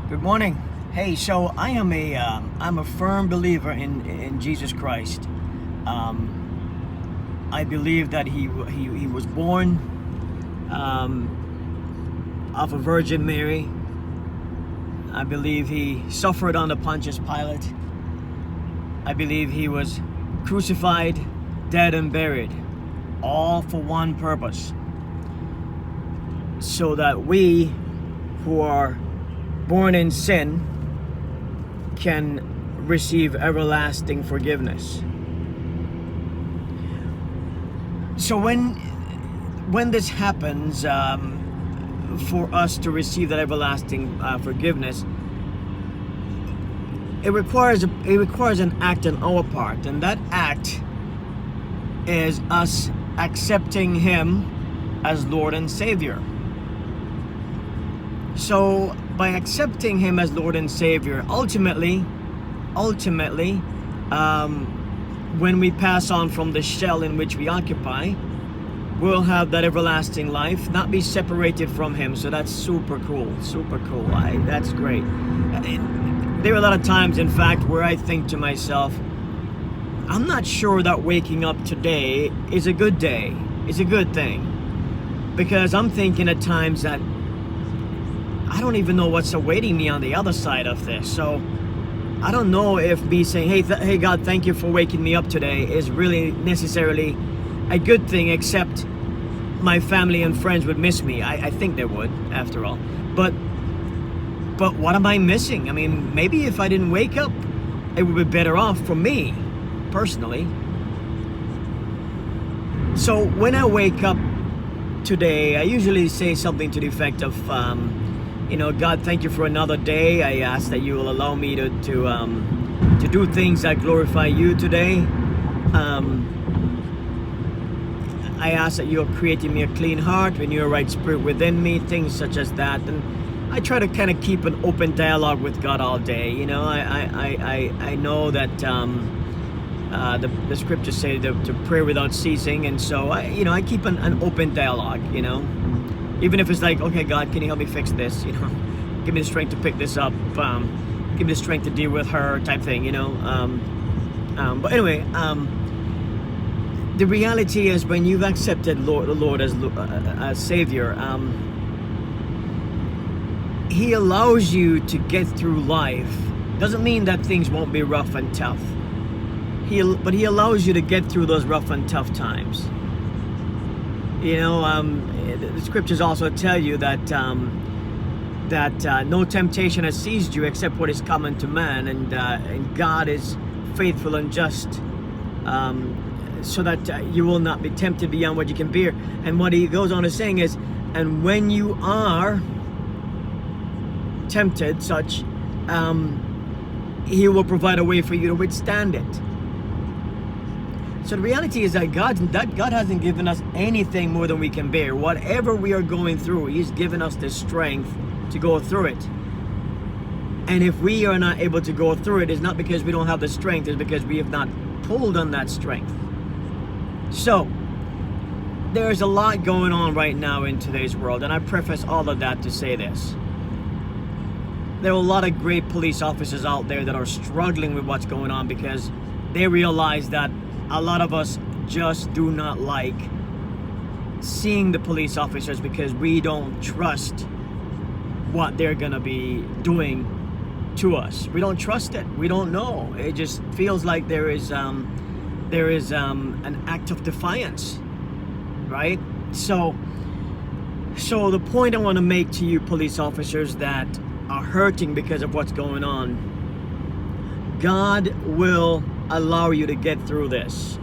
Good morning. Hey, so I'm a firm believer in Jesus Christ. I believe that he was born of a Virgin Mary. I believe he suffered under Pontius Pilate. I believe he was crucified, dead, and buried, all for one purpose: so that we who are born in sin can receive everlasting forgiveness. So when this happens, for us to receive that everlasting forgiveness, it requires an act on our part, and that act is us accepting Him as Lord and Savior. So by accepting Him as Lord and Savior, ultimately, when we pass on from the shell in which we occupy, we'll have that everlasting life, not be separated from Him. So that's super cool. That's great. There are a lot of times, in fact, where I think to myself, I'm not sure that waking up today is a good day, is a good thing. Because I'm thinking at times that I don't even know what's awaiting me on the other side of this. So I don't know if me saying, hey God, thank you for waking me up today, is really necessarily a good thing, except my family and friends would miss me. I think they would, after all. But what am I missing? I mean, maybe if I didn't wake up, it would be better off for me, personally. So when I wake up today, I usually say something to the effect of, God, thank you for another day. I ask that you will allow me to do things that glorify you today. I ask that you'll create in me a clean heart, renew a right spirit within me, things such as that. And I try to kind of keep an open dialogue with God all day. I know that the scriptures say to pray without ceasing, and so I keep an open dialogue. Even if it's like, okay, God, can you help me fix this? Give me the strength to pick this up. Give me the strength to deal with her, type thing. But anyway, the reality is, when you've accepted the Lord as Savior, He allows you to get through life. Doesn't mean that things won't be rough and tough. But He allows you to get through those rough and tough times. The scriptures also tell you that no temptation has seized you except what is common to man, and God is faithful and just, so that you will not be tempted beyond what you can bear. And what He goes on to saying is, and when you are tempted such, He will provide a way for you to withstand it. So the reality is that God hasn't given us anything more than we can bear. Whatever we are going through, He's given us the strength to go through it. And if we are not able to go through it, it's not because we don't have the strength, it's because we have not pulled on that strength. So there's a lot going on right now in today's world, and I preface all of that to say this. There are a lot of great police officers out there that are struggling with what's going on, because they realize that a lot of us just do not like seeing the police officers, because we don't trust what they're gonna be doing to us. We don't trust it. We don't know. It just feels like there is an act of defiance, right? So the point I want to make to you police officers that are hurting because of what's going on, God will allow you to get through this.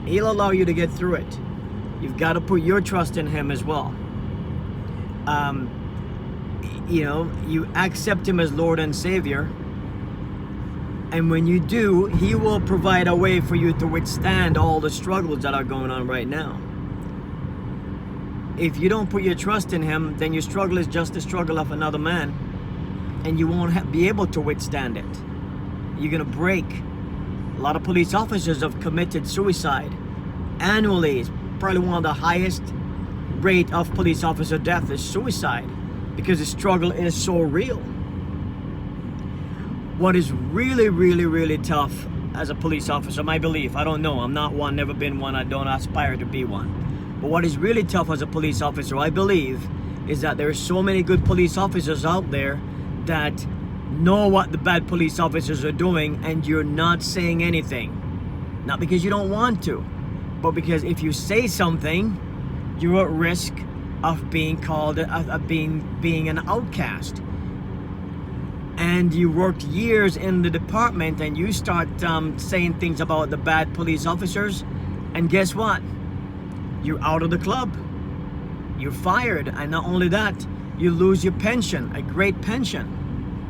He'll allow you to get through it. You've got to put your trust in Him as well. You accept Him as Lord and Savior, and when you do, He will provide a way for you to withstand all the struggles that are going on right now. If you don't put your trust in Him, then your struggle is just the struggle of another man, and you won't be able to withstand it. You're gonna break. A lot of police officers have committed suicide annually. It's probably one of the highest rate of police officer death is suicide, because the struggle is so real. What is really, really, really tough as a police officer, my belief, I don't know, I'm not one, never been one, I don't aspire to be one. But what is really tough as a police officer, I believe, is that there are so many good police officers out there that know what the bad police officers are doing, and you're not saying anything. Not because you don't want to, but because if you say something, you're at risk of being called, of being an outcast. And you worked years in the department, and you start saying things about the bad police officers, and guess what? You're out of the club. You're fired, and not only that, you lose your pension, a great pension.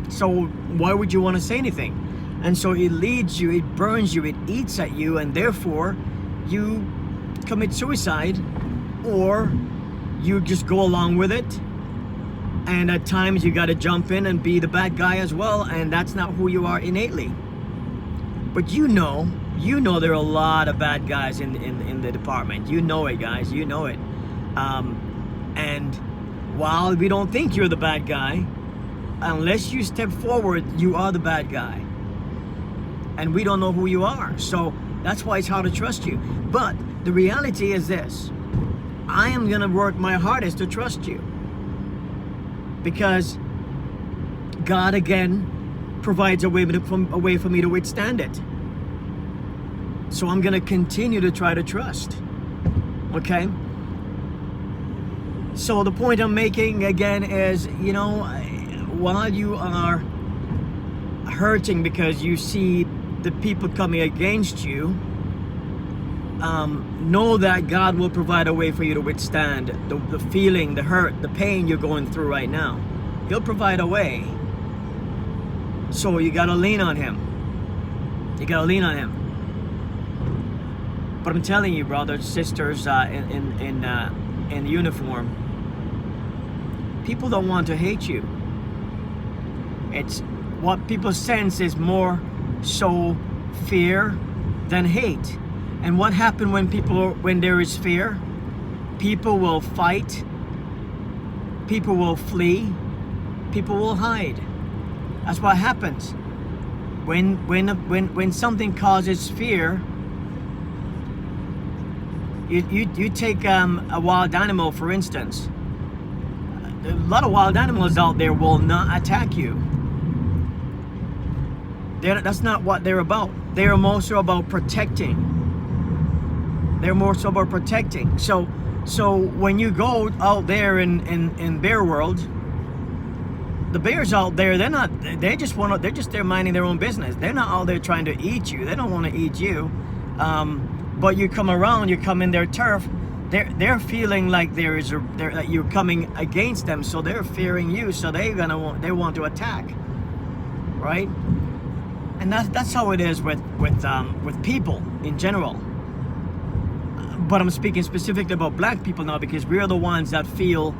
So why would you want to say anything? And so it leads you, it burns you, it eats at you, and therefore you commit suicide, or you just go along with it. And at times you got to jump in and be the bad guy as well, and that's not who you are innately. But you know there are a lot of bad guys in the department. You know it, guys, you know it. And while we don't think you're the bad guy, unless you step forward, you are the bad guy. And we don't know who you are. So that's why it's hard to trust you. But the reality is this: I am going to work my hardest to trust you, because God again provides a way for me to withstand it. So I'm going to continue to try to trust. Okay? So the point I'm making again is, while you are hurting because you see the people coming against you, know that God will provide a way for you to withstand the feeling, the hurt, the pain you're going through right now. He'll provide a way. So you gotta lean on Him. You gotta lean on Him. But I'm telling you, brothers, sisters, in uniform, people don't want to hate you. It's what people sense is more so fear than hate. And what happens when there is fear? People will fight. People will flee. People will hide. That's what happens. When something causes fear, you take a wild animal, for instance. A lot of wild animals out there will not attack you. That's not what they're about. They are more so about protecting. They're more so about protecting. So when you go out there in bear world, the bears out there, they're just there minding their own business. They're not out there trying to eat you. They don't want to eat you. But you come around, you come in their turf, they're feeling like that you're coming against them, so they're fearing you, so they want to attack, right? And that's how it is with people in general. But I'm speaking specifically about black people now, because we are the ones that feel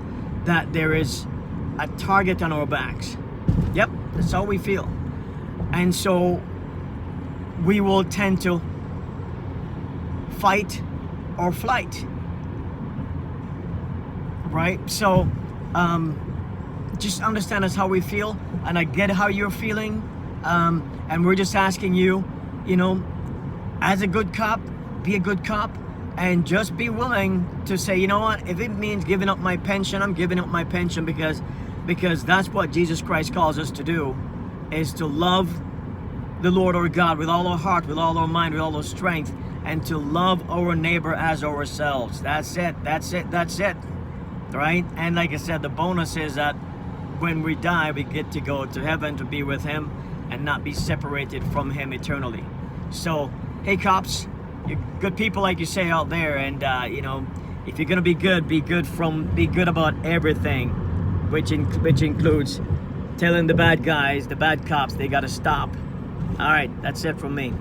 that there is a target on our backs. Yep, that's how we feel. And so we will tend to fight or flight, right? So just understand that's how we feel, and I get how you're feeling, and we're just asking you, as a good cop, be a good cop, and just be willing to say, you know what, if it means giving up my pension, I'm giving up my pension, because that's what Jesus Christ calls us to do, is to love the Lord our God with all our heart, with all our mind, with all our strength, and to love our neighbor as ourselves. That's it. Right? And like I said, the bonus is that when we die, we get to go to heaven to be with Him and not be separated from Him eternally. So, hey cops, you're good people, like you say out there, and if you're gonna be good about everything, which includes telling the bad guys, the bad cops, they gotta stop. All right, that's it from me.